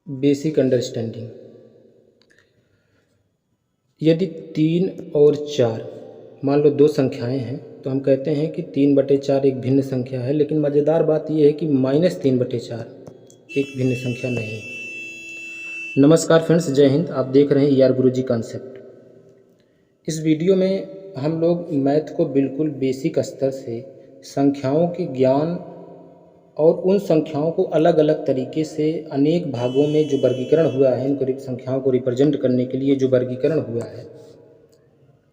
Basic understanding. यदि 3 और 4 मान लो दो संख्याएं हैं तो हम कहते हैं कि 3/4 एक भिन्न संख्या है, लेकिन मज़ेदार बात यह है कि -3/4 एक भिन्न संख्या नहीं। नमस्कार फ्रेंड्स, जय हिंद। आप देख रहे हैं ER गुरुजी कॉन्सेप्ट। इस वीडियो में हम लोग मैथ को बिल्कुल बेसिक स्तर से संख्याओं के ज्ञान और उन संख्याओं को अलग अलग तरीके से अनेक भागों में जो वर्गीकरण हुआ है, इनको संख्याओं को रिप्रेजेंट करने के लिए जो वर्गीकरण हुआ है,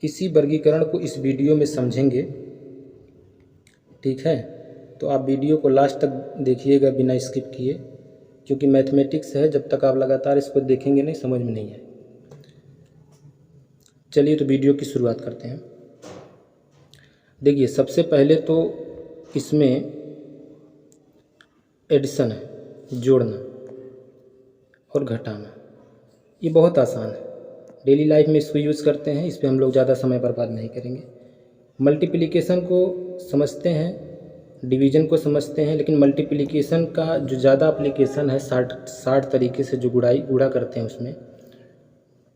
इसी वर्गीकरण को इस वीडियो में समझेंगे। ठीक है, तो आप वीडियो को लास्ट तक देखिएगा बिना स्किप किए, क्योंकि मैथमेटिक्स है, जब तक आप लगातार इसको देखेंगे नहीं समझ में नहीं आए। चलिए तो वीडियो की शुरुआत करते हैं। देखिए, सबसे पहले तो इसमें एडिशन है, जोड़ना और घटाना। ये बहुत आसान है, डेली लाइफ में इसको यूज़ करते हैं, इस पर हम लोग ज़्यादा समय बर्बाद नहीं करेंगे। मल्टीप्लिकेशन को समझते हैं, डिवीज़न को समझते हैं, लेकिन मल्टीप्लिकेशन का जो ज़्यादा एप्लीकेशन है 60 तरीके से जो गुणा करते हैं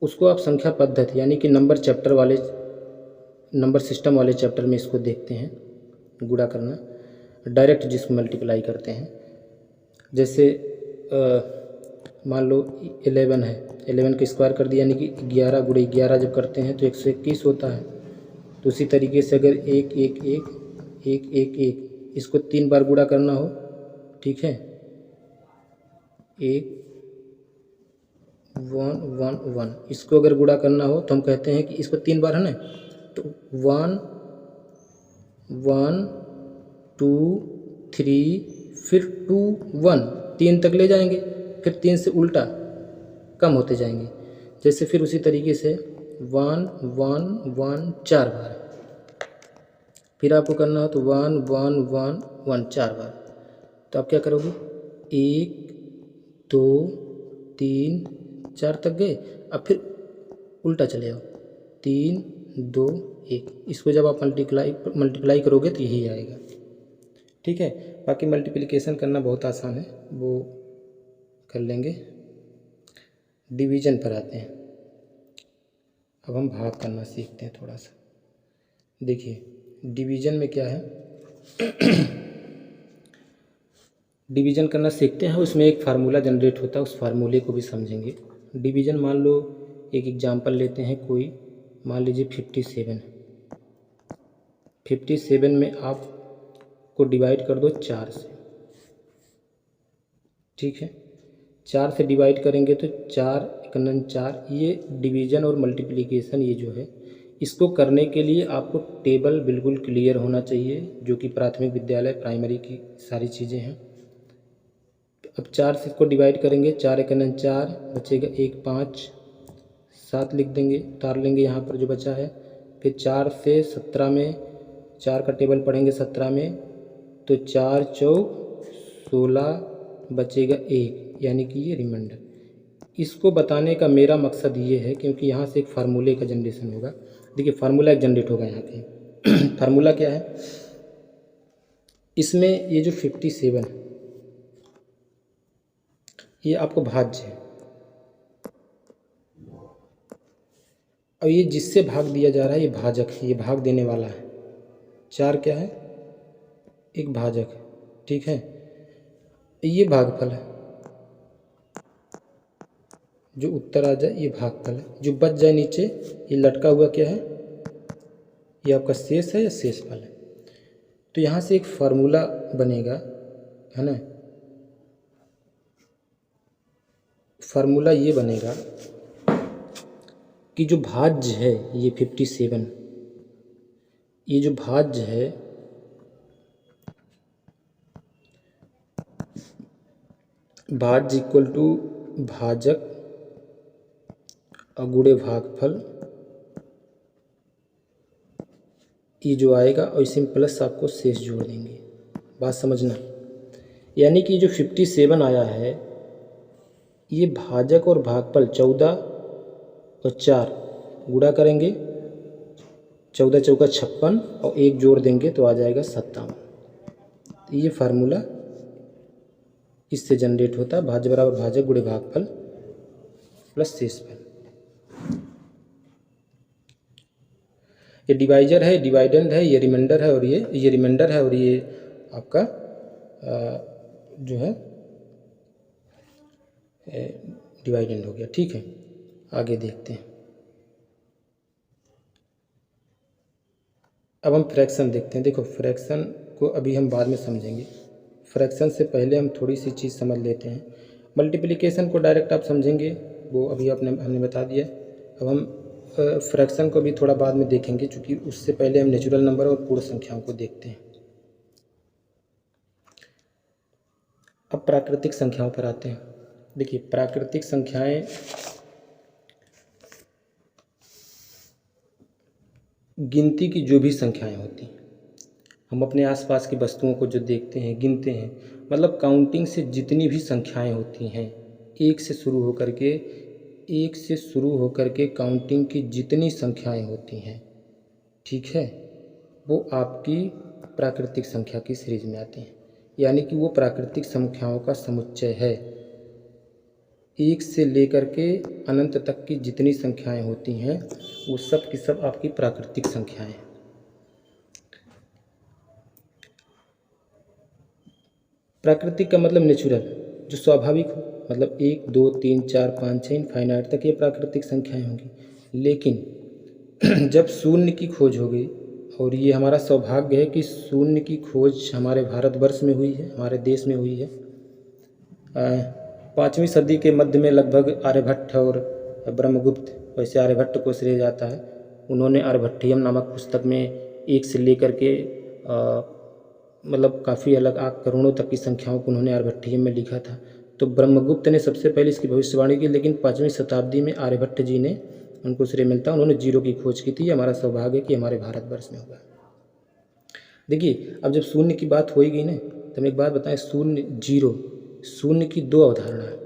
उसको आप संख्या पद्धति यानी कि नंबर सिस्टम वाले चैप्टर में इसको देखते हैं, गुणा करना, डायरेक्ट जिसको मल्टीप्लाई करते हैं। जैसे मान लो 11 है, 11 का स्क्वायर कर दिया, यानी कि 11 × 11 जब करते हैं तो 121 होता है। तो उसी तरीके से अगर 1 1 1 1 1 1 इसको 3 बार गुणा करना हो, ठीक है, 1 1 1 1 इसको अगर गुणा करना हो तो हम कहते हैं कि इसको 3 बार है ना, तो 1 1 2 3 फिर 2 1 3 तक ले जाएंगे, फिर 3 से उल्टा कम होते जाएंगे। जैसे फिर उसी तरीके से 1 1 1 4 बार, फिर आपको करना हो तो 1 1 1 1 4 बार। तो आप क्या करोगे, 1 2 3 4 तक गए, अब फिर उल्टा चले आओ, 3 2 1। इसको जब आप मल्टीप्लाई करोगे तो यही आएगा। ठीक है, बाकी मल्टीप्लिकेशन करना बहुत आसान है, वो कर लेंगे। डिवीज़न पर आते हैं, अब हम भाग करना सीखते हैं थोड़ा सा। देखिए, डिवीज़न में क्या है डिवीज़न करना सीखते हैं, उसमें एक फार्मूला जनरेट होता है, उस फार्मूले को भी समझेंगे। डिवीज़न मान लो एक एग्जांपल लेते हैं, कोई मान लीजिए 57 57 में आप को डिवाइड कर दो 4 से। ठीक है, 4 से डिवाइड करेंगे तो 4 × 4। ये डिवीज़न और मल्टीप्लिकेशन ये जो है, इसको करने के लिए आपको टेबल बिल्कुल क्लियर होना चाहिए, जो कि प्राथमिक विद्यालय प्राइमरी की सारी चीज़ें हैं। अब 4 से इसको डिवाइड करेंगे, 4 × 4 बचेगा 1 5 7 लिख देंगे, उतार लेंगे यहाँ पर जो बचा है। फिर 4 से 17 में 4 का टेबल पढ़ेंगे 17 में, तो 4 चौक 16 बचेगा 1, यानी कि ये रिमाइंडर। इसको बताने का मेरा मकसद ये है, क्योंकि यहाँ से एक फार्मूले का जनरेशन होगा। देखिए, फार्मूला एक जनरेट होगा यहाँ पे फार्मूला क्या है, इसमें ये जो 57 ये आपको भाज्य है, और ये जिससे भाग दिया जा रहा है ये भाजक है, ये भाग देने वाला है। 4 क्या है, एक भाजक है। ठीक है, ये भागफल है, जो उत्तर आ जाए ये भागफल है, जो बच जाए नीचे ये लटका हुआ क्या है, ये आपका शेष है या शेषफल है। तो यहाँ से एक फार्मूला बनेगा, है ना, फार्मूला ये बनेगा कि जो भाज्य है ये 57, ये जो भाज्य है भाज्य इक्वल टू भाजक गुणे भागफल, ये जो आएगा, और इसी में प्लस आपको शेष जोड़ देंगे। बात समझना, यानी कि जो 57 आया है ये भाजक और भागफल 14 और 4 गुणा करेंगे, 14 चौका 56 और 1 जोड़ देंगे तो आ जाएगा 57। तो ये फार्मूला इससे जनरेट होता है भाज्य बराबर भाजक गुणे भागफल प्लस शेषफल। ये डिवाइजर है, डिवाइडेंड है, ये रिमाइंडर है और ये रिमाइंडर है और ये आपका जो है डिवाइडेंड हो गया। ठीक है, आगे देखते हैं। अब हम फ्रैक्शन देखते हैं। देखो फ्रैक्शन को अभी हम बाद में समझेंगे, फ्रैक्शन से पहले हम थोड़ी सी चीज़ समझ लेते हैं। मल्टीप्लिकेशन को डायरेक्ट आप समझेंगे, वो अभी हमने बता दिया। अब हम फ्रैक्शन को भी थोड़ा बाद में देखेंगे, क्योंकि उससे पहले हम नेचुरल नंबर और पूर्ण संख्याओं को देखते हैं। अब प्राकृतिक संख्याओं पर आते हैं। देखिए प्राकृतिक संख्याएं गिनती की जो भी संख्याएं होती हैं, हम अपने आसपास की वस्तुओं को जो देखते हैं, गिनते हैं, मतलब काउंटिंग से जितनी भी संख्याएं होती हैं, एक से शुरू होकर के काउंटिंग की जितनी संख्याएं होती हैं, ठीक है, वो आपकी प्राकृतिक संख्या की सीरीज में आती हैं। यानी कि वो प्राकृतिक संख्याओं का समुच्चय है। एक से लेकर के अनंत तक की जितनी संख्याएं होती हैं वो सब की सब आपकी प्राकृतिक संख्याएं हैं। प्राकृतिक का मतलब नेचुरल, जो स्वाभाविक हो, मतलब 1 2 3 4 5 6 इनफाइनाइट तक ये प्राकृतिक संख्याएं होंगी। लेकिन जब शून्य की खोज हो गई, और ये हमारा सौभाग्य है कि शून्य की खोज हमारे भारतवर्ष में हुई है, हमारे देश में हुई है। 5वीं सदी के मध्य में लगभग आर्यभट्ट और ब्रह्मगुप्त, वैसे आर्यभट्ट को श्रेय जाता है, उन्होंने आर्यभट्टियम नामक पुस्तक में एक से लेकर के मतलब काफ़ी अलग करोड़ों तक की संख्याओं को उन्होंने आर्यभट्टियम में लिखा था। तो ब्रह्मगुप्त ने सबसे पहले इसकी भविष्यवाणी की, लेकिन 5वीं शताब्दी में आर्यभट्ट जी ने उनको श्रेय मिलता, उन्होंने जीरो की खोज की थी। हमारा सौभाग्य है कि हमारे भारतवर्ष में हुआ। देखिए अब जब शून्य की बात हो ही गई ना, तो हम एक बात बताएं, शून्य जीरो, शून्य की दो अवधारणा है,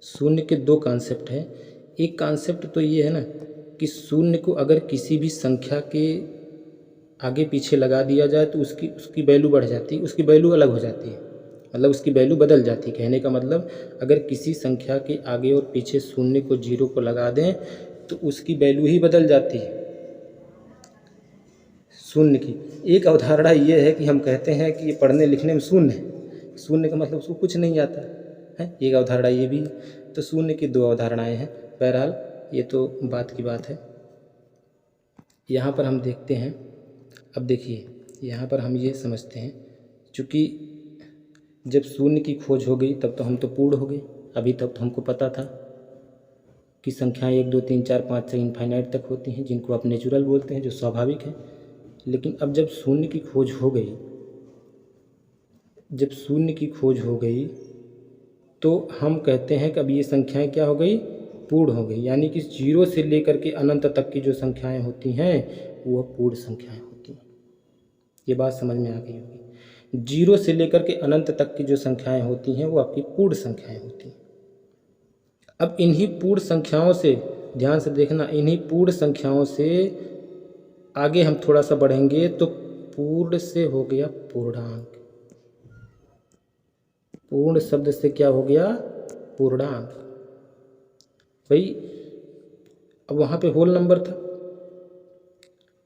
शून्य के दो कॉन्सेप्ट हैं। एक कॉन्सेप्ट तो ये है ना कि शून्य को अगर किसी भी संख्या के आगे पीछे लगा दिया जाए तो उसकी वैल्यू बढ़ जाती है, उसकी वैल्यू अलग हो जाती है, मतलब उसकी वैल्यू बदल जाती है। कहने का मतलब अगर किसी संख्या के आगे और पीछे शून्य को जीरो को लगा दें तो उसकी वैल्यू ही बदल जाती है। शून्य की एक अवधारणा ये है कि हम कहते हैं कि ये पढ़ने लिखने में शून्य है, शून्य का मतलब उसको कुछ नहीं आता है, एक अवधारणा ये भी है। तो शून्य की दो अवधारणाएं हैं। बहरहाल ये तो बात की बात है। यहाँ पर हम देखते हैं, अब देखिए यहाँ पर हम ये समझते हैं, चूँकि जब शून्य की खोज हो गई तब तो हम तो पूर्ण हो गए। अभी तक तो हमको पता था कि संख्याएं 1 2 3 4 5 6 इनफाइनाइट तक होती हैं, जिनको आप नेचुरल बोलते हैं, जो स्वाभाविक है। लेकिन अब जब शून्य की खोज हो गई, जब शून्य की खोज हो गई तो हम कहते हैं कि अब ये संख्याएं क्या हो गई, पूर्ण हो गई। यानी कि जीरो से लेकर के अनंत तक की जो संख्याएं होती हैं वो पूर्ण संख्याएं होती हैं। ये बात समझ में आ गई होगी। जीरो से लेकर के अनंत तक की जो संख्याएं होती हैं वो आपकी पूर्ण संख्याएं होती हैं। अब इन्हीं पूर्ण संख्याओं से, ध्यान से देखना, इन्हीं पूर्ण संख्याओं से आगे हम थोड़ा सा बढ़ेंगे तो पूर्ण से हो गया पूर्णांक। पूर्ण शब्द से क्या हो गया, पूर्णांक। भाई अब वहाँ पे होल नंबर था,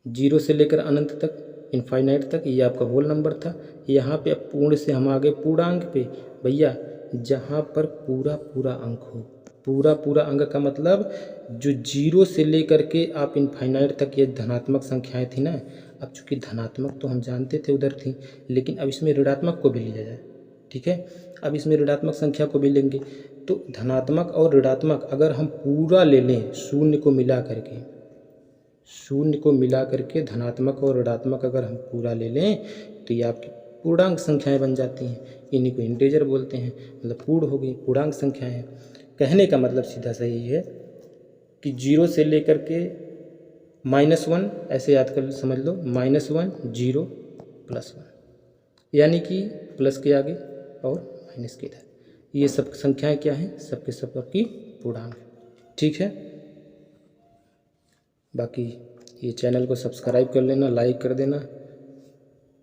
जीरो से लेकर अनंत तक, इनफाइनाइट तक, ये आपका होल नंबर था। यहाँ पे अब पूर्ण से हम आ गए पूर्णांक पे। भैया जहाँ पर पूरा पूरा अंक हो, पूरा पूरा अंक का मतलब जो जीरो से लेकर के आप इनफाइनाइट तक ये धनात्मक संख्याएं थी ना, अब चूँकि धनात्मक तो हम जानते थे उधर थी, लेकिन अब इसमें ऋणात्मक को भी लिया जाए, ठीक है। अब इसमें ऋणात्मक संख्या को भी लेंगे तो धनात्मक और ऋणात्मक अगर हम पूरा ले लें, शून्य को मिला करके, शून्य को मिला करके धनात्मक और ऋणात्मक अगर हम पूरा ले लें तो ये आपकी पूर्णांक संख्याएं बन जाती हैं। इन्हीं को इंटीजर बोलते हैं, मतलब पूर्ण हो गई, पूर्णांक संख्याएं। कहने का मतलब सीधा सा यही है कि जीरो से लेकर के -1 ऐसे याद कर समझ लो, -1 0 +1, यानी कि प्लस के आगे और माइनस के इधर, ये सब संख्याएं क्या हैं, सबके सब आपकी पूर्णांक, ठीक है। बाकी ये चैनल को सब्सक्राइब कर लेना, लाइक कर देना,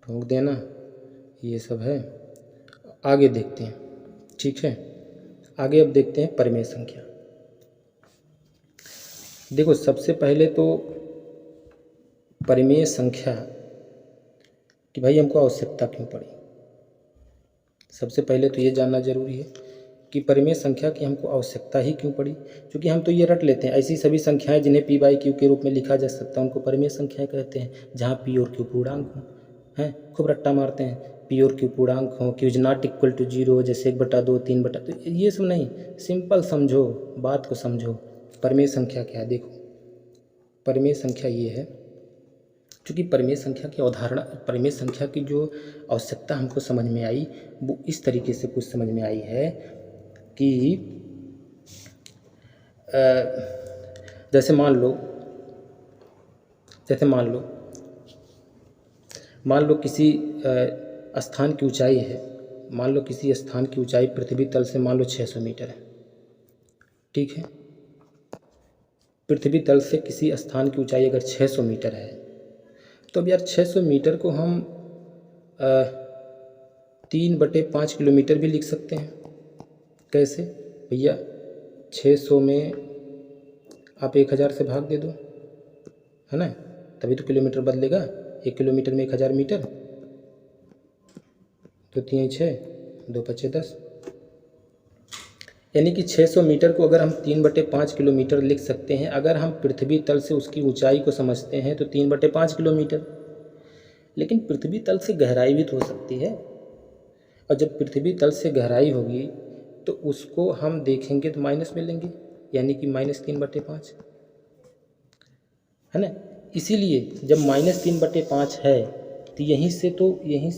ठोक देना, ये सब है। आगे देखते हैं। ठीक है, आगे अब देखते हैं परिमेय संख्या। देखो सबसे पहले तो परिमेय संख्या कि भाई हमको आवश्यकता क्यों पड़ी। सबसे पहले तो ये जानना जरूरी है कि परिमेय संख्या की हमको आवश्यकता ही क्यों पड़ी। क्योंकि हम तो ये रट लेते हैं ऐसी सभी संख्याएं जिन्हें पी बाई क्यू के रूप में लिखा जा सकता है उनको परिमेय संख्याएं कहते हैं, जहाँ पी और क्यू पूर्णांक हों। हैं खूब रट्टा मारते हैं, पी और क्यू पूर्णांक हो, Q is not equal to 0, जैसे 1/2 3/, तो ये सब नहीं, सिंपल समझो, बात को समझो। परिमेय संख्या क्या है, देखो परिमेय संख्या ये है, क्योंकि परिमेय संख्या की अवधारणा, परिमेय संख्या की जो आवश्यकता हमको समझ में आई वो इस तरीके से कुछ समझ में आई है कि जैसे मान लो किसी स्थान की ऊंचाई है, मान लो किसी स्थान की ऊंचाई पृथ्वी तल से मान लो 600 मीटर है। ठीक है, पृथ्वी तल से किसी स्थान की ऊंचाई अगर 600 मीटर है तो अब यार 600 मीटर को हम 3/5 किलोमीटर भी लिख सकते हैं। कैसे भैया, 600 में आप 1000 से भाग दे दो, है ना, तभी तो किलोमीटर बदलेगा। 1 किलोमीटर में 1000 मीटर, तो 3 6 2 5 10, यानी कि 600 मीटर को अगर हम 3/5 किलोमीटर लिख सकते हैं। अगर हम पृथ्वी तल से उसकी ऊंचाई को समझते हैं तो 3/5 किलोमीटर, लेकिन पृथ्वी तल से गहराई भी तो हो सकती है, और जब पृथ्वी तल से गहराई होगी तो उसको हम देखेंगे तो माइनस में लेंगे, यानी कि -3/5, है ना। इसीलिए जब -3/5 है तो यहीं से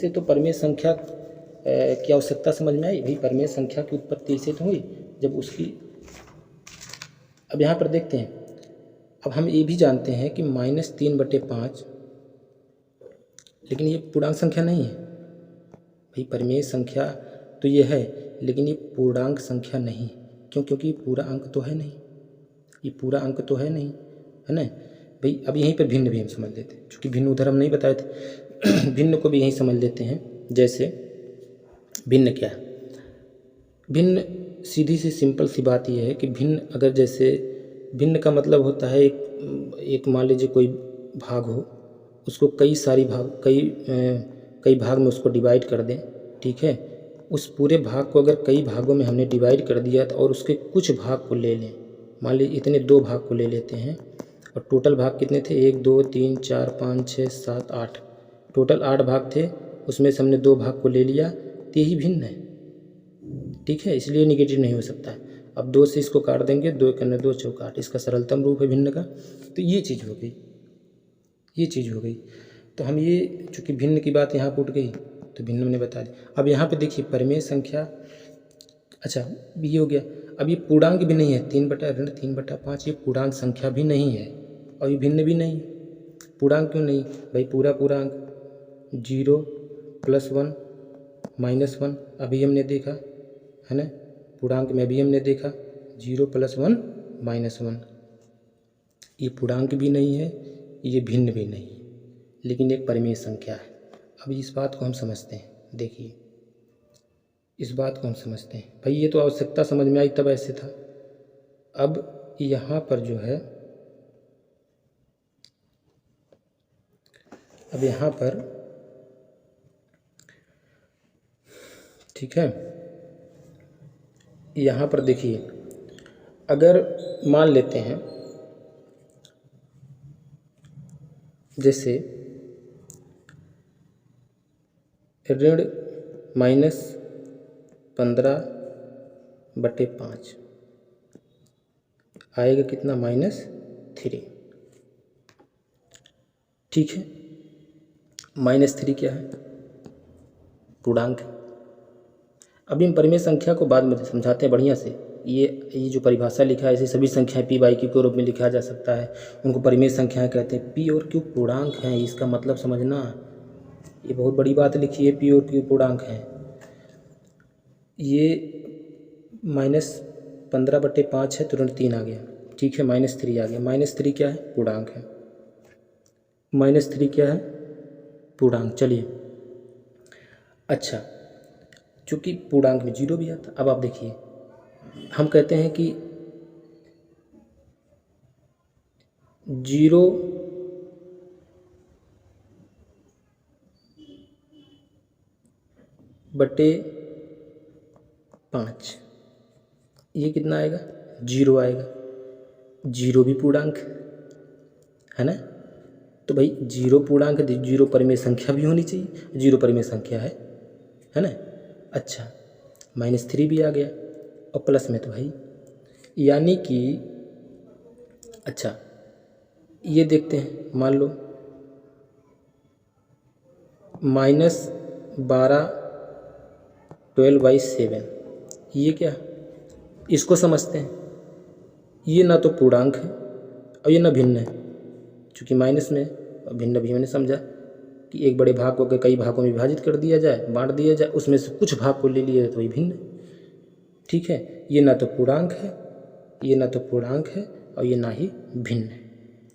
तो परिमेय संख्या की आवश्यकता समझ में आई। भाई परिमेय संख्या की उत्पत्ति इसे तो हुई जब उसकी, अब यहाँ पर देखते हैं, अब हम ये भी जानते हैं कि -3/5, लेकिन ये पूर्णांक संख्या नहीं है। भाई परिमेय संख्या तो ये है, लेकिन ये पूर्णांक संख्या नहीं। क्यों? क्योंकि पूरा अंक तो है नहीं, ये पूरा अंक तो है नहीं, है ना भाई। अब यहीं पर भिन्न भी हम समझ लेते हैं, क्योंकि भिन्न उधर हम नहीं बताए थे भिन्न को भी यहीं समझ लेते हैं। जैसे भिन्न क्या है, भिन्न सीधी सी सिंपल सी बात यह है कि भिन्न, अगर जैसे भिन्न का मतलब होता है एक मान लीजिए कोई भाग हो, उसको कई भाग में उसको डिवाइड कर दें। ठीक है, उस पूरे भाग को अगर कई भागों में हमने डिवाइड कर दिया और उसके कुछ भाग को ले लें, मान लीजिए इतने 2 भाग को ले लेते हैं, और टोटल भाग कितने थे, 1 2 3 4 5 6 7 8, टोटल 8 भाग थे, उसमें से हमने 2 भाग को ले लिया, तो यही भिन्न है। ठीक है, इसलिए निगेटिव नहीं हो सकता है। अब 2 से इसको काट देंगे, 2 × 2 = 8, इसका सरलतम रूप है भिन्न का। तो ये चीज़ हो गई, तो हम ये चूँकि भिन्न की बात यहाँ पर उठ गई तो भिन्न हमने बता दी। अब यहाँ पे देखिए परिमेय संख्या, अच्छा ये हो गया। अब ये पूर्णांक भी नहीं है, 3/5 ये पूर्णांक संख्या भी नहीं है, और ये भिन्न भी नहीं। पूर्णांक क्यों नहीं भाई, पूरा पूर्णांक 0 + 1 -1 अभी हमने देखा, है ना, पूर्णांक में भी हमने देखा 0 + 1 -1, ये पूर्णांक भी नहीं है, ये भिन्न भी नहीं, लेकिन एक परिमेय संख्या है। अब इस बात को हम समझते हैं, देखिए इस बात को हम समझते हैं। भाई ये तो आवश्यकता समझ में आई, तब ऐसे था। अब यहाँ पर जो है, अब यहाँ पर ठीक है, यहाँ पर देखिए, अगर मान लेते हैं जैसे ऋण -15/5 आएगा कितना, -3। ठीक है, -3 क्या है, पूर्णांक। अभी हम परिमेय संख्या को बाद में समझाते हैं बढ़िया से। ये जो परिभाषा लिखा है, ऐसी सभी संख्याएं p/q के रूप में लिखा जा सकता है, उनको परिमेय संख्याएं कहते हैं। p और q पूर्णांक हैं, इसका मतलब समझना, ये बहुत बड़ी बात लिखी है, p और q पूर्णांक हैं। ये -15/5 है तो ऋण 3 आ गया। ठीक है, -3 आ गया। -3 क्या है, पूर्णांक है। -3 क्या है, पूर्णांक। चलिए अच्छा, चूँकि पूर्णांक में 0 भी आता। अब आप देखिए, हम कहते हैं कि 0 बटे 5, ये कितना आएगा? 0 आएगा। 0 भी पूर्णांक है ना, तो भाई 0 पूर्णांक, 0 परिमेय संख्या भी होनी चाहिए। 0 परिमेय संख्या है ना। अच्छा, -3 भी आ गया और प्लस में तो भाई, यानी कि अच्छा ये देखते हैं, मान लो -12 12/7, ये क्या, इसको समझते हैं। ये ना तो पूर्णांक है और ये ना भिन्न है, चूँकि माइनस में, भिन्न भी मैंने समझा कि एक बड़े भाग को अगर कई भागों में विभाजित कर दिया जाए, बांट दिया जाए, उसमें से कुछ भाग को ले लिया जाए तो ये भिन्न है। ठीक है, ये ना तो पूर्णांक है, ये ना तो पूर्णांक है और ये ना ही भिन्न है।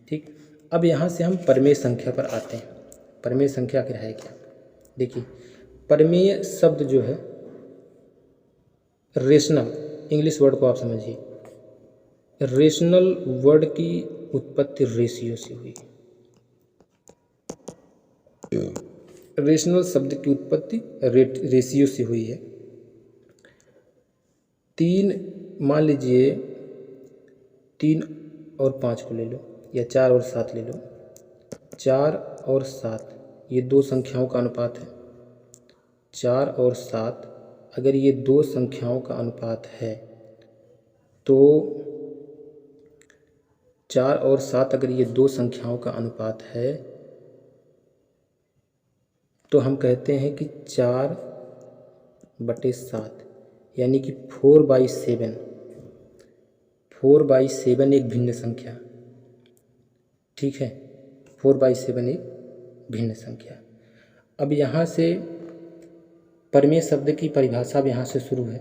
ठीक, अब यहाँ से हम परिमेय संख्या पर आते हैं। परिमेय संख्या आखिर है क्या? देखिए, परिमेय शब्द जो है, रेशनल, इंग्लिश वर्ड को आप समझिए, रेशनल वर्ड की उत्पत्ति रेशियो से हुई। रेशनल शब्द की उत्पत्ति रेशियो से हुई है। 3, मान लीजिए 3 और 5 को ले लो, या 4 और 7 ले लो। 4 और 7 ये दो संख्याओं का अनुपात है। 4 और 7 अगर ये दो संख्याओं का अनुपात है तो 4 और 7 अगर ये दो संख्याओं का अनुपात है तो हम कहते हैं कि 4/7, यानी कि 4/7। 4/7 एक भिन्न संख्या। ठीक है, 4/7 एक भिन्न संख्या। अब यहाँ से परिमेय शब्द की परिभाषा अब यहाँ से शुरू है।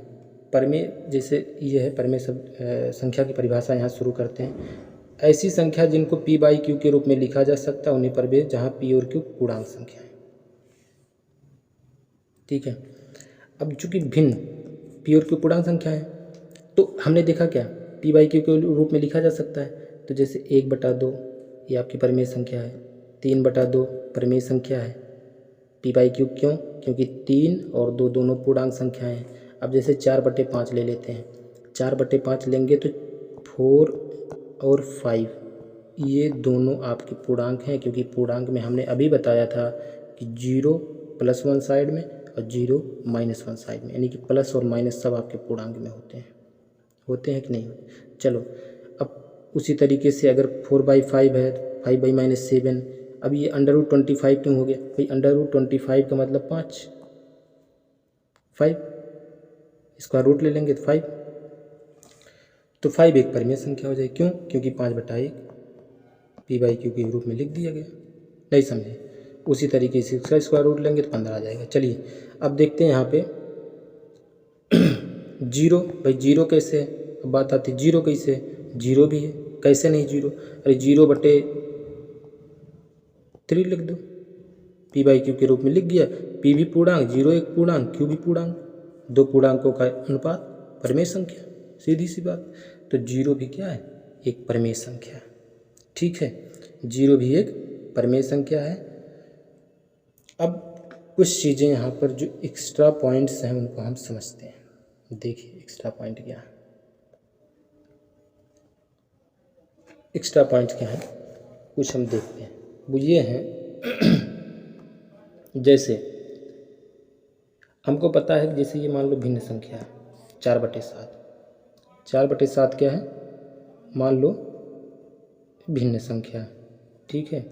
परिमेय जैसे ये है, परिमेय शब्द संख्या की परिभाषा यहाँ शुरू करते हैं। ऐसी संख्या जिनको p/q के रूप में लिखा जा सकता है उन्हें परिमेय, जहाँ p और q पूर्णांक संख्या है। ठीक है, अब चूंकि भिन्न p और q पूर्णांक संख्या है तो हमने देखा क्या, p/q के रूप में लिखा जा सकता है। तो जैसे 1/2 ये आपकी परिमेय संख्या है, 3/2 परिमेय संख्या है। p/q क्यों? क्योंकि 3 और 2 दोनों पूर्णांक संख्याएं हैं। अब जैसे 4/5 ले लेते हैं, 4/5 लेंगे तो 4 और 5 ये दोनों आपके पूर्णांक हैं, क्योंकि पूर्णांक में हमने अभी बताया था कि 0 +1 साइड में और 0 -1 साइड में, यानी कि प्लस और माइनस सब आपके पूर्णांक में होते हैं कि नहीं होते। चलो, अब उसी तरीके से अगर 4/5 है तो 5/-7। अब ये √25 क्यों हो गया भाई? √25 का मतलब 5 स्क्वायर रूट ले लेंगे तो 5, तो 5 एक परिमेय संख्या हो जाएगी। क्यों? क्योंकि 5/1 p/q के रूप में लिख दिया गया। नहीं समझे? उसी तरीके से इसका स्क्वायर रूट लेंगे तो 15 आ जाएगा। चलिए अब देखते हैं यहाँ पे 0। भाई 0 कैसे है? अब बात आती है 0 कैसे है? 0 भी है, कैसे नहीं 0? अरे 0/3 लिख दो, p/q के रूप में लिख दिया। p भी पूर्णांक, 0 एक पूर्णांक, q भी पूर्णांक, दो पूर्णांकों का अनुपात परिमेय संख्या, सीधी सी बात। तो 0 भी क्या है? एक परिमेय संख्या। ठीक है, 0 भी एक परिमेय संख्या है। अब कुछ चीज़ें यहाँ पर जो एक्स्ट्रा पॉइंट्स हैं उनको हम समझते हैं। देखिए एक्स्ट्रा पॉइंट क्या है। एक्स्ट्रा पॉइंट क्या है कुछ हम देखते हैं। वो ये हैं जैसे हमको पता है कि जैसे ये मान लो भिन्न संख्या है 4/7। 4/7 क्या है? मान लो भिन्न संख्या है। ठीक है,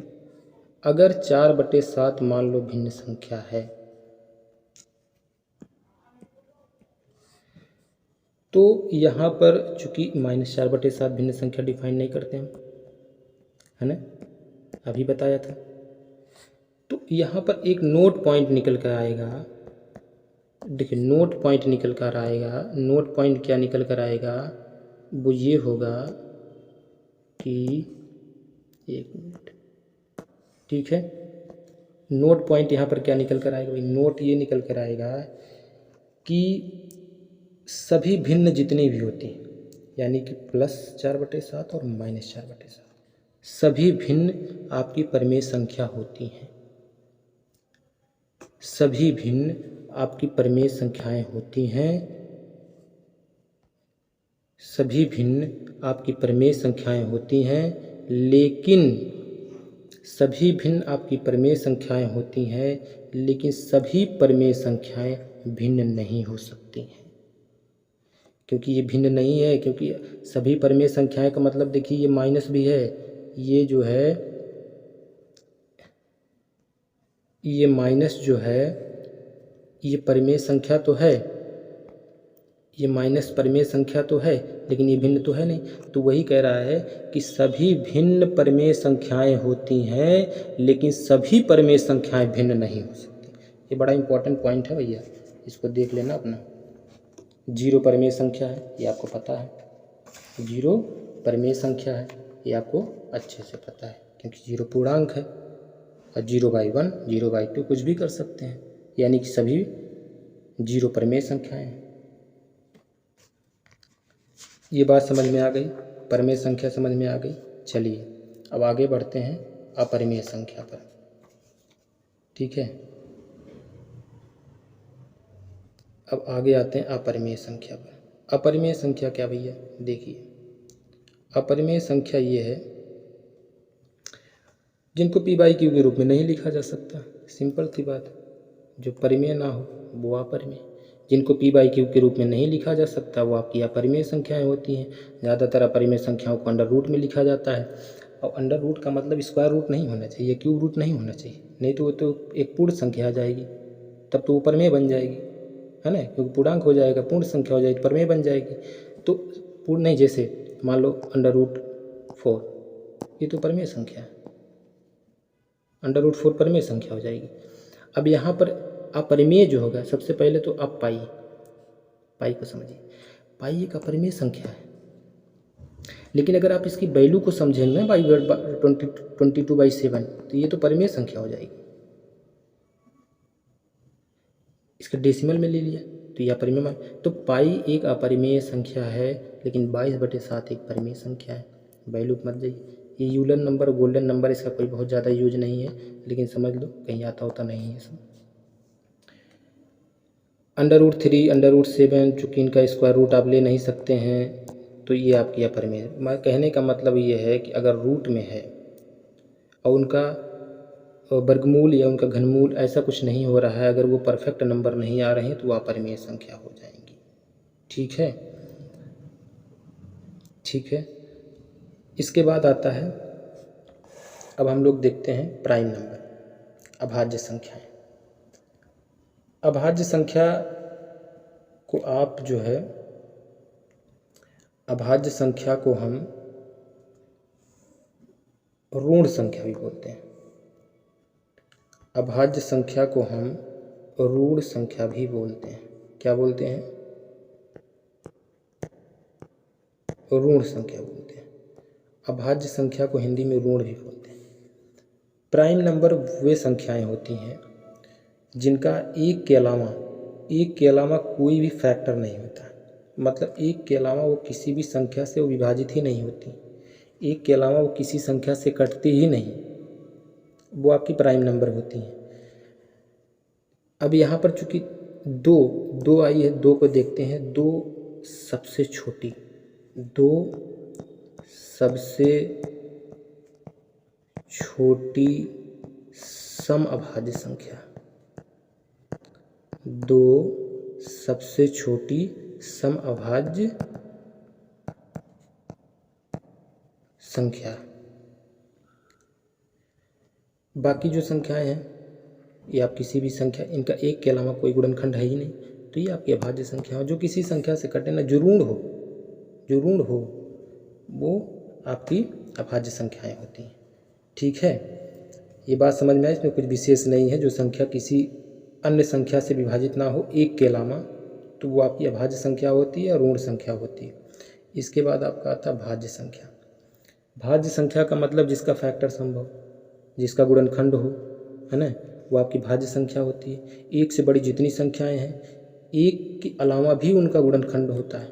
अगर 4/7 मान लो भिन्न संख्या है तो यहाँ पर चूंकि -4/7 भिन्न संख्या डिफाइन नहीं करते हम, है ना, अभी बताया था। तो यहाँ पर एक नोट पॉइंट निकल कर आएगा। देखिए नोट पॉइंट निकल कर आएगा। नोट पॉइंट क्या निकल कर आएगा? वो ये होगा कि, एक मिनट, ठीक है, नोट पॉइंट यहाँ पर क्या निकल कर आएगा भाई? नोट ये निकल कर आएगा कि सभी भिन्न जितनी भी होती हैं, यानी कि +4/7 और -4/7 सभी भिन्न आपकी परिमेय संख्या होती हैं। सभी भिन्न आपकी परिमेय संख्याएं होती हैं। सभी भिन्न आपकी परिमेय संख्याएं होती हैं, लेकिन सभी भिन्न आपकी परिमेय संख्याएं होती हैं, लेकिन सभी परिमेय संख्याएं भिन्न नहीं हो सकती हैं। क्योंकि ये भिन्न नहीं है, क्योंकि सभी परिमेय संख्याएं का मतलब देखिए, ये माइनस भी है, ये जो है, ये माइनस जो है ये परिमेय संख्या तो है, ये माइनस परिमेय संख्या तो है, लेकिन ये भिन्न तो है नहीं। तो वही कह रहा है कि सभी भिन्न परिमेय संख्याएं होती हैं, लेकिन सभी परिमेय संख्याएं भिन्न नहीं हो सकती। ये बड़ा इंपॉर्टेंट पॉइंट है भैया, इसको देख लेना अपना। 0 परिमेय संख्या है, ये आपको पता है। 0 परिमेय संख्या है, ये आपको अच्छे से पता है, क्योंकि 0 पूर्णांक है और 0/1 0/2 कुछ भी कर सकते हैं, यानी कि सभी 0 परिमेय संख्याएं हैं। ये बात समझ में आ गई, परिमेय संख्या समझ में आ गई। चलिए अब आगे बढ़ते हैं अपरिमेय संख्या पर। ठीक है, अब आगे आते हैं अपरिमेय संख्या पर। अपरिमेय संख्या क्या भैया, देखिए अपरिमेय संख्या ये है जिनको p/q के रूप में नहीं लिखा जा सकता। सिंपल सी बात, जो परिमेय ना हो वो अपरिमेय। जिनको p/q के रूप में नहीं लिखा जा सकता वो आपकी अपरिमेय संख्याएं होती हैं। ज़्यादातर अपरिमेय संख्याओं को अंडर रूट में लिखा जाता है, और अंडर रूट का मतलब स्क्वायर रूट नहीं होना चाहिए, क्यूब रूट नहीं होना चाहिए, नहीं तो वो तो एक पूर्ण संख्या आ जाएगी, तब तो वो परिमेय बन जाएगी, है ना, क्योंकि पूर्णांक हो जाएगा, पूर्ण संख्या हो जाएगी, परिमेय बन जाएगी। तो पूर्ण नहीं, जैसे मान लो √4, ये तो परिमेय संख्या है, √4 परिमेय संख्या हो जाएगी। अब यहाँ पर अपरिमेय जो होगा, सबसे पहले तो आप पाई को समझिए। पाई एक अपरिमेय संख्या है, लेकिन अगर आप इसकी वैल्यू को समझेंगे बाई 22/7, तो ये तो परिमेय संख्या हो जाएगी। इसका डेसिमल में ले लिया तो यह अपरिमेय। तो पाई एक अपरिमेय संख्या है, लेकिन 22/7 एक परिमेय संख्या है। वैल्यू मत जाइए, ये यूलन नंबर, गोल्डन नंबर, इसका कोई बहुत ज़्यादा यूज नहीं है, लेकिन समझ लो कहीं आता होता नहीं है इसमें। √3 √7, चूँकि इनका स्क्वायर रूट आप ले नहीं सकते हैं, तो ये आपकी अपरिमेय। मैं कहने का मतलब ये है कि अगर रूट में है और उनका वर्गमूल या उनका घनमूल ऐसा कुछ नहीं हो रहा है, अगर वो परफेक्ट नंबर नहीं आ रहे हैं, तो वो अपरिमेय संख्या हो जाएंगी। ठीक है, ठीक है। इसके बाद आता है, अब हम लोग देखते हैं प्राइम नंबर, अभाज्य संख्याएं। अभाज्य संख्या को आप जो है, अभाज्य संख्या को हम ऋण संख्या भी बोलते हैं। अभाज्य संख्या को हम ऋण संख्या भी बोलते हैं। क्या बोलते हैं? ऋण संख्या बोलते हैं। अभाज्य संख्या को हिंदी में ऋण भी बोलते हैं। प्राइम नंबर वे संख्याएं होती हैं जिनका एक के अलावा कोई भी फैक्टर नहीं होता। मतलब एक के अलावा वो किसी भी संख्या से वो विभाजित ही नहीं होती, एक के अलावा वो किसी संख्या से कटती ही नहीं, वो आपकी प्राइम नंबर होती हैं। अब यहाँ पर चूँकि दो आई है, दो को देखते हैं। दो सबसे छोटी समअभाज्य संख्या, दो सबसे छोटी समअभाज्य संख्या। बाकी जो संख्याएं हैं, ये आप किसी भी संख्या, इनका एक के अलावा कोई गुणनखंड है ही नहीं, तो ये आपकी अभाज्य संख्या हो। जो किसी संख्या से कटे ना, जो ऋण हो वो आपकी अभाज्य संख्याएं होती हैं। ठीक है, ये बात समझ में आई। इसमें कुछ विशेष नहीं है। जो संख्या किसी अन्य संख्या से विभाजित ना हो एक के अलावा, तो वो आपकी अभाज्य संख्या होती है और ऋण संख्या होती है। इसके बाद आपका आता है भाज्य संख्या। भाज्य संख्या का मतलब जिसका फैक्टर संभव, जिसका गुणनखंड हो, है ना, वो आपकी भाज्य संख्या होती है। एक से बड़ी जितनी संख्याएं हैं, एक के अलावा भी उनका गुणनखंड होता है,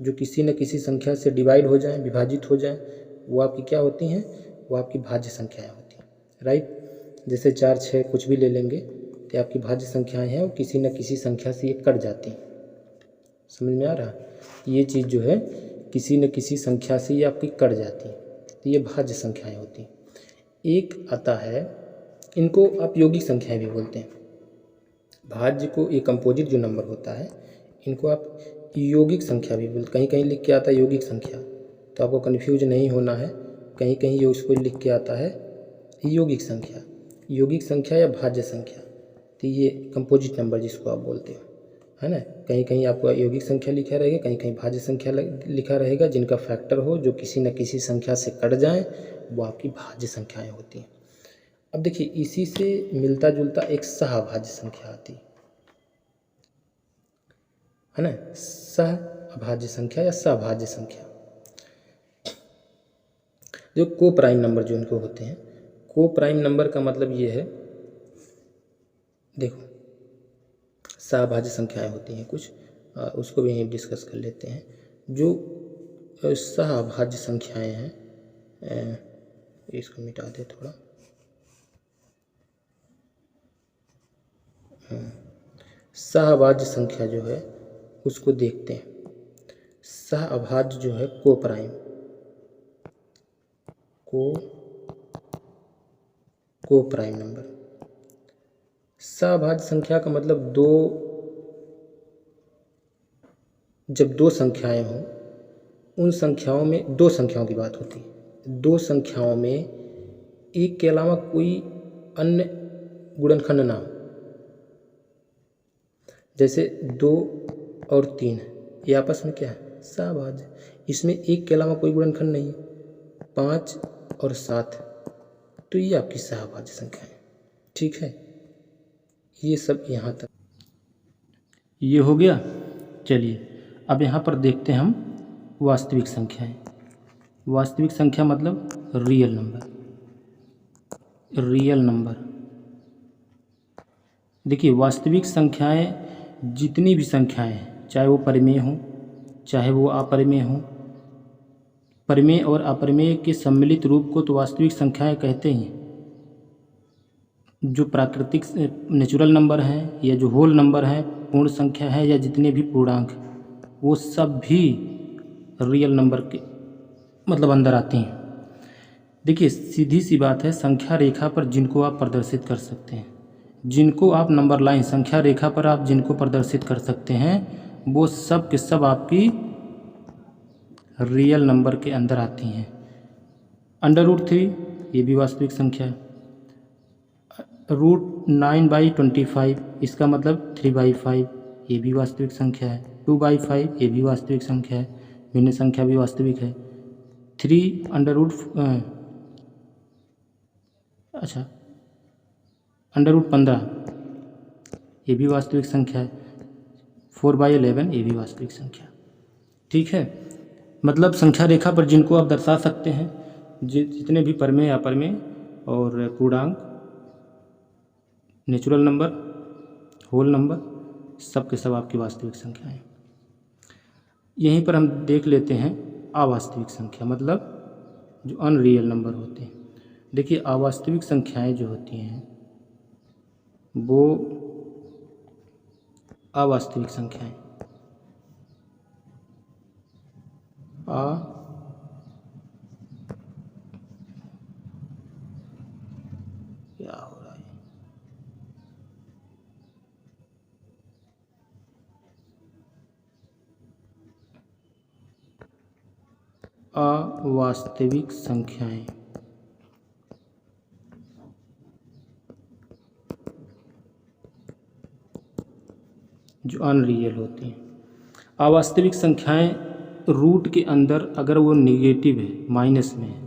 जो किसी न किसी संख्या से डिवाइड हो जाएं, विभाजित हो जाएं, वो आपकी क्या होती हैं, वो आपकी भाज्य संख्याएं होती हैं, राइट। जैसे 4, 6 कुछ भी ले लेंगे तो आपकी भाज्य संख्याएं हैं, और किसी न किसी संख्या से ये कट जाती हैं। समझ में आ रहा है? ये चीज़ जो है किसी न किसी संख्या से ये आपकी कट जाती है, तो ये भाज्य संख्याएं होती हैं। एक आता है, इनको आप यौगिक संख्याएं भी बोलते हैं। भाज्य को, ये कंपोजिट जो नंबर होता है, इनको आप यौगिक संख्या भी बोलते। कहीं कहीं लिख के आता है यौगिक संख्या, तो आपको कन्फ्यूज नहीं होना है। कहीं कहीं ये उसको लिख के आता है यौगिक संख्या, यौगिक संख्या या भाज्य संख्या, तो ये कंपोजिट नंबर जिसको आप बोलते हो, है ना। कहीं कहीं आपको यौगिक संख्या लिखा रहेगा, कहीं कहीं भाज्य संख्या लिखा रहेगा, जिनका फैक्टर हो, जो किसी न किसी संख्या से कट जाए, वो आपकी भाज्य संख्याएं होती हैं। अब देखिए, इसी से मिलता जुलता एक सहभाज्य संख्या आती है ना, सहभाज्य संख्या या सहभाज्य संख्या, जो को प्राइम नंबर जो इनको होते हैं। को प्राइम नंबर का मतलब ये है, देखो सहभाज्य संख्याएं होती हैं कुछ, उसको भी यहीं डिस्कस कर लेते हैं। जो सहभाज्य संख्याएं हैं, इसको मिटा दे थोड़ा, सहभाज्य संख्या जो है उसको देखते हैं। सहभाज्य जो है को प्राइम, को प्राइम नंबर। सहभाज्य संख्या का मतलब जब दो संख्याएं हों, उन संख्याओं में, दो संख्याओं की बात होती है, दो संख्याओं में एक के अलावा कोई अन्य गुणनखंड ना हो। जैसे 2 और 3, ये आपस में क्या है, सहभाज्य, इसमें एक के अलावा कोई गुणनखंड नहीं है। 5 और 7, तो ये आपकी सहभाज्य संख्या है, ठीक है। ये सब यहाँ तक ये हो गया। चलिए अब यहाँ पर देखते हैं हम वास्तविक संख्याएं। वास्तविक संख्या मतलब रियल नंबर। रियल नंबर, देखिए वास्तविक संख्याएं जितनी भी संख्याएं हैं, चाहे वो परिमेय हों चाहे वो अपरिमेय हों, परिमेय और अपरिमेय के सम्मिलित रूप को तो वास्तविक संख्याएं कहते हैं। जो प्राकृतिक नेचुरल नंबर हैं या जो होल नंबर हैं, पूर्ण संख्या है या जितने भी पूर्णांक, वो सब भी रियल नंबर के मतलब अंदर आती हैं। देखिए सीधी सी बात है, संख्या रेखा पर जिनको आप प्रदर्शित कर सकते हैं, जिनको आप नंबर लाइन संख्या रेखा पर आप जिनको प्रदर्शित कर सकते हैं, वो सब के सब आपकी रियल नंबर के अंदर आती हैं। √3 ये भी वास्तविक संख्या है। √9/25 इसका मतलब 3/5 ये भी वास्तविक संख्या है। 2/5 ये भी वास्तविक संख्या है, भिन्न संख्या भी वास्तविक है। 15 ये भी वास्तविक संख्या है। 4/11 ये भी वास्तविक संख्या, ठीक है। मतलब संख्या रेखा पर जिनको आप दर्शा सकते हैं, जितने भी परिमेय अपरिमेय और पूर्णांक, नेचुरल नंबर, होल नंबर, सब के सब आपकी वास्तविक संख्या है। यहीं पर हम देख लेते हैं अवास्तविक संख्या, मतलब जो अनरियल नंबर होते हैं। देखिए अवास्तविक संख्याएं जो होती हैं वो अवास्तविक संख्याएं, क्या हो रहा है, अवास्तविक संख्याएं जो अनरियल होती हैं। अवास्तविक संख्याएं रूट के अंदर अगर वो निगेटिव है, माइनस में है,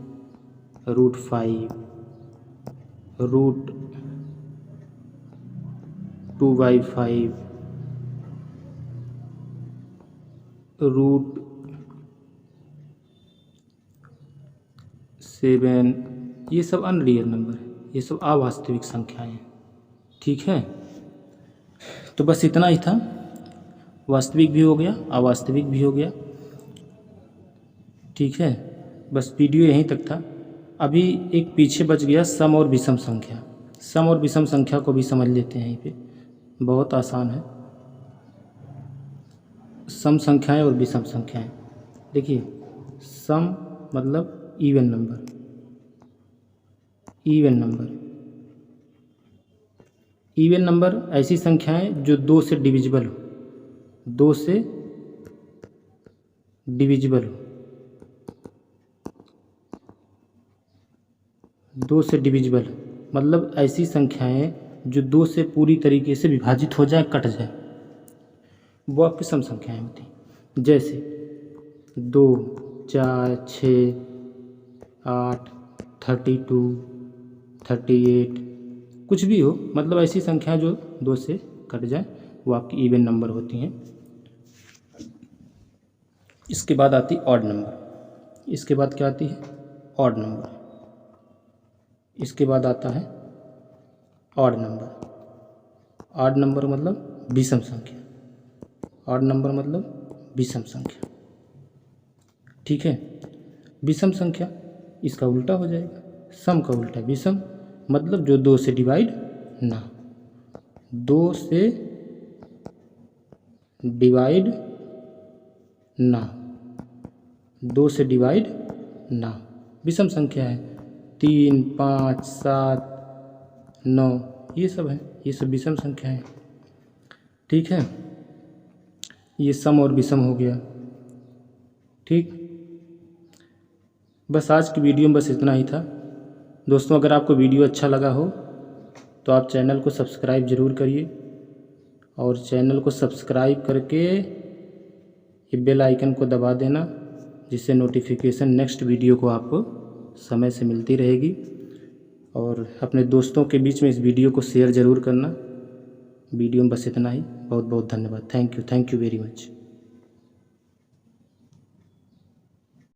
√5, √2/5, √7, ये सब अनरियल नंबर है, ये सब अवास्तविक संख्याएं हैं, ठीक है। तो बस इतना ही था। वास्तविक भी हो गया, अवास्तविक भी हो गया। ठीक है, बस वीडियो यहीं तक था। अभी एक पीछे बच गया सम और विषम संख्या। सम और विषम संख्या को भी समझ लेते हैं। यहीं पे बहुत आसान है। सम संख्याएं और विषम संख्याएं, देखिए सम मतलब even number, even number. Even number ऐसी संख्याएं जो 2 से डिविजिबल हो, 2 से डिविजिबल हो, 2 से डिविजिबल मतलब ऐसी संख्याएं जो 2 से पूरी तरीके से विभाजित हो जाए, कट जाए, वो आपकी सम संख्याएं होती हैं। जैसे 2, 4, 6, 8, 32, 38, कुछ भी हो, मतलब ऐसी संख्या जो 2 से कट जाए, वो आपकी इवन नंबर होती हैं। इसके बाद आती ऑड नंबर। इसके बाद क्या आती है? Odd number. इसके बाद आता है ऑड नंबर। ऑड नंबर मतलब विषम संख्या। ऑड नंबर मतलब विषम संख्या। ठीक है, विषम संख्या इसका उल्टा हो जाएगा, सम का उल्टा। विषम मतलब जो 2 से डिवाइड ना, 2 से डिवाइड ना, 2 से डिवाइड ना, विषम संख्या है। 3, 5, 7, 9, ये सब है, ये सब विषम संख्या है। ठीक है, ये सम और विषम हो गया। ठीक, बस आज की वीडियो में बस इतना ही था। दोस्तों, अगर आपको वीडियो अच्छा लगा हो तो आप चैनल को सब्सक्राइब ज़रूर करिए, और चैनल को सब्सक्राइब करके ये बेल आइकन को दबा देना, जिससे नोटिफिकेशन नेक्स्ट वीडियो को आपको समय से मिलती रहेगी। और अपने दोस्तों के बीच में इस वीडियो को शेयर ज़रूर करना। वीडियो में बस इतना ही। बहुत बहुत धन्यवाद। Thank you very much.